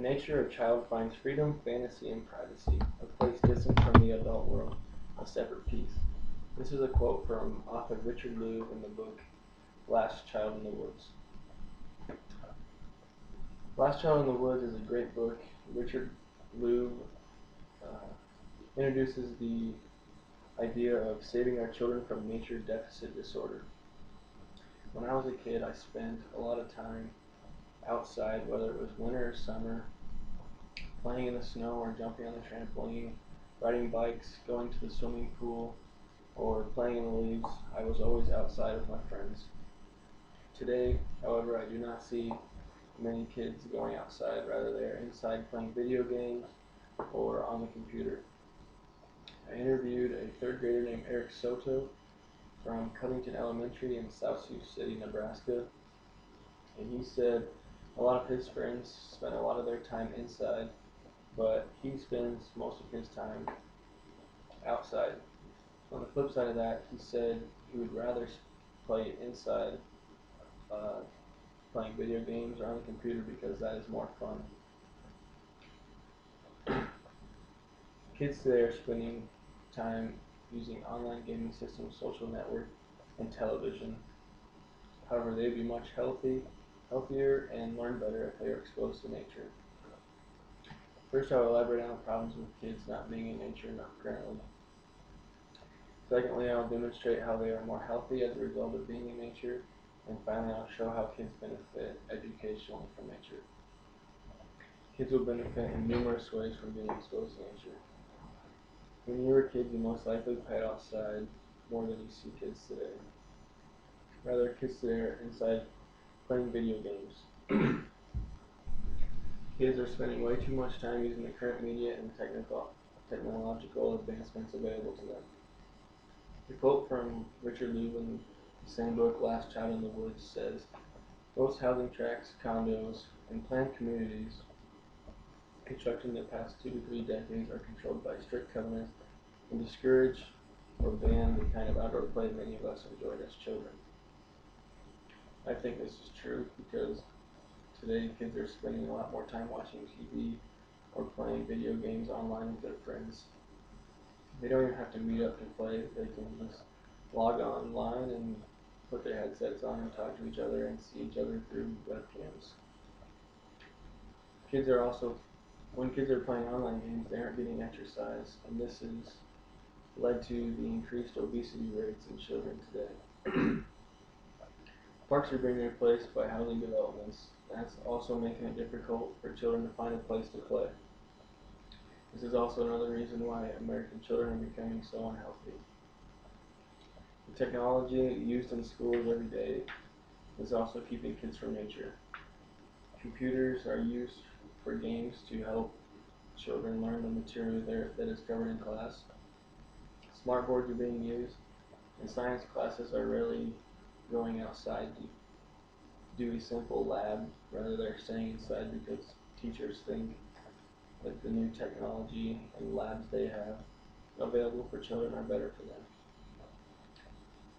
nature, a child finds freedom, fantasy, and privacy, a place distant from the adult world, a separate piece. This is a quote from author Richard Louv in the book Last Child in the Woods. Last Child in the Woods is a great book. Richard Louv uh, introduces the idea of saving our children from nature deficit disorder. When I was a kid, I spent a lot of time outside, whether it was winter or summer, playing in the snow or jumping on the trampoline, riding bikes, going to the swimming pool, or playing in the leaves. I was always outside with my friends. Today, however, I do not see many kids going outside. Rather, they are inside playing video games or on the computer. I interviewed a third grader named Eric Soto from Covington Elementary in South Sioux City, Nebraska, and he said a lot of his friends spend a lot of their time inside, but he spends most of his time outside. On the flip side of that, he said he would rather play inside, uh, playing video games or on the computer because that is more fun. Kids today are spending time using online gaming systems, social network, and television. However, they'd be much healthier, and learn better if they are exposed to nature. First, I will elaborate on the problems with kids not being in nature currently. Secondly, I will demonstrate how they are more healthy as a result of being in nature. And finally, I'll show how kids benefit educationally from nature. Kids will benefit in numerous ways from being exposed to nature. When you were a kid, you most likely played outside more than you see kids today. Rather, kids today are inside playing video games. Kids are spending way too much time using the current media and technological advancements available to them. The quote from Richard Louv in the same book, Last Child in the Woods, says, "Most housing tracts, condos, and planned communities constructed in the past 2 to 3 decades are controlled by strict covenants and discourage or ban the kind of outdoor play many of us enjoyed as children." I think this is true because today kids are spending a lot more time watching TV or playing video games online with their friends. They don't even have to meet up to play. They can just log online and put their headsets on and talk to each other and see each other through webcams. When kids are playing online games, they aren't getting exercise, and this has led to the increased obesity rates in children today. Parks are being replaced by housing developments. That's also making it difficult for children to find a place to play. This is also another reason why American children are becoming so unhealthy. The technology used in schools every day is also keeping kids from nature. Computers are used for games to help children learn the material that is covered in class. Smartboards are being used, and science classes are rarely going outside to do a simple lab. Rather, they're staying inside because teachers think that the new technology and labs they have available for children are better for them.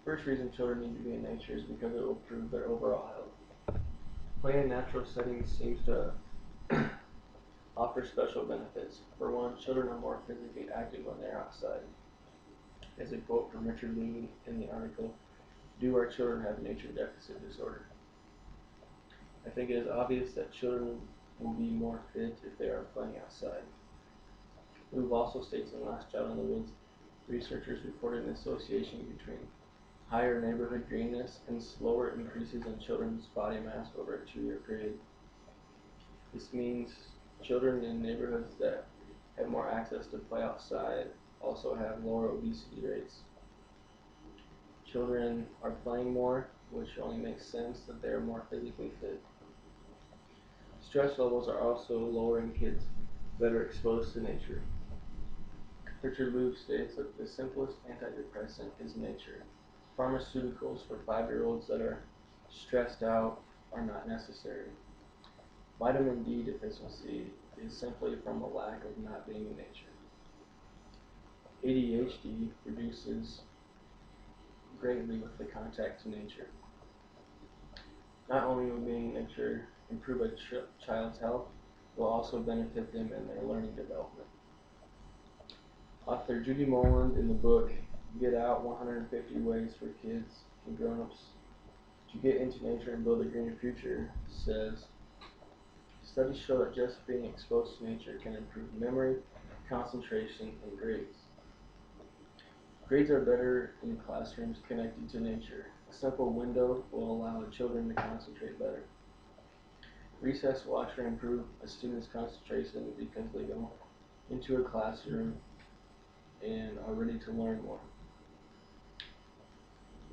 First reason children need to be in nature is because it will improve their overall health. Playing in natural settings seems to offer special benefits. For one, children are more physically active when they're outside. As a quote from Richard Louv in the article, "Do our children have nature deficit disorder?" I think it is obvious that children will be more fit if they are playing outside. Louv also states in Last Child in the Woods, researchers reported an association between higher neighborhood greenness and slower increases in children's body mass over a 2-year period. This means children in neighborhoods that have more access to play outside also have lower obesity rates. Children are playing more, which only makes sense that they are more physically fit. Stress levels are also lower in kids that are exposed to nature. Richard Louv states that the simplest antidepressant is nature. Pharmaceuticals for 5-year-olds that are stressed out are not necessary. Vitamin D deficiency is simply from a lack of not being in nature. ADHD reduces greatly with the contact to nature. Not only will being in nature improve a child's health, will also benefit them in their learning development. Author Judy Moland, in the book Get Out: 150 Ways for Kids and Grown-ups to Get into Nature and Build a Greener Future, says, studies show that just being exposed to nature can improve memory, concentration, and grades. Grades are better in classrooms connected to nature. A simple window will allow children to concentrate better. Recess will actually improve a student's concentration because they go into a classroom and are ready to learn more.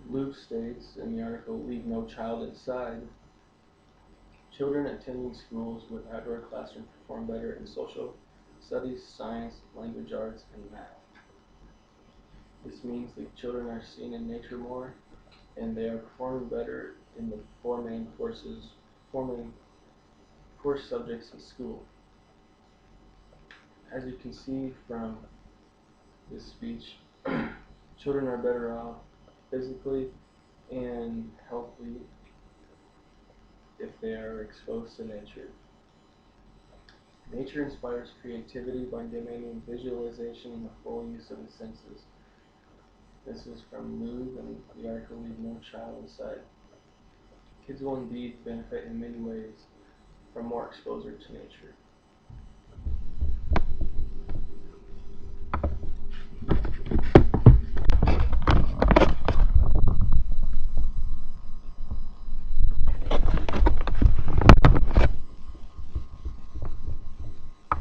Luke states in the article, "Leave no child inside." Children attending schools with outdoor classrooms perform better in social studies, science, language arts, and math. This means the children are seen in nature more, and they are performing better in the four main course subjects in school. As you can see from this speech, children are better off physically and healthy if they are exposed to nature. Nature inspires creativity by demanding visualization and the full use of the senses. This is from Louvre and the article Leave No Child Inside. Kids will indeed benefit in many ways from more exposure to nature.